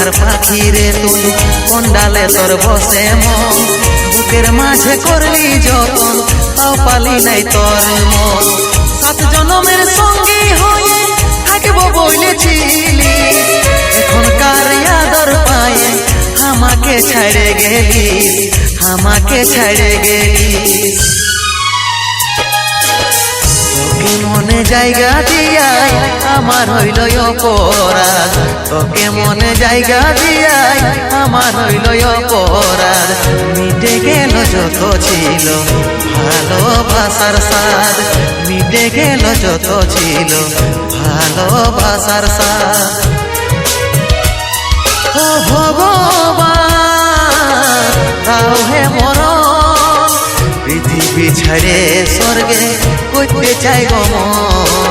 আকার পাখি রে তুই কোন ডালে তোর বসে মন বুকের মাঝে করলি যতন তাও পালি নাই তোর মন সাত জনমের সঙ্গী হয়ে থাকবো বলেছিলি এখনকার আদর পায়ে আমাকে ছাড়ে গেলি আমাকে ছাড়ে গেলি তোকে মনে জায়গা দিয়াই আমার হইল অপরাধ তোকে মনে জায়গা দিয়াই আমার হইল অপরাধ মিটে গেল যত ছিল ভালোবাসার স্বাদ মিটে গেল যত ছিল ভালোবাসার স্বাদ ও ভগবান দাও হে মরণ পৃথিবী ছেড়ে স্বর্গে করতে চাই গমন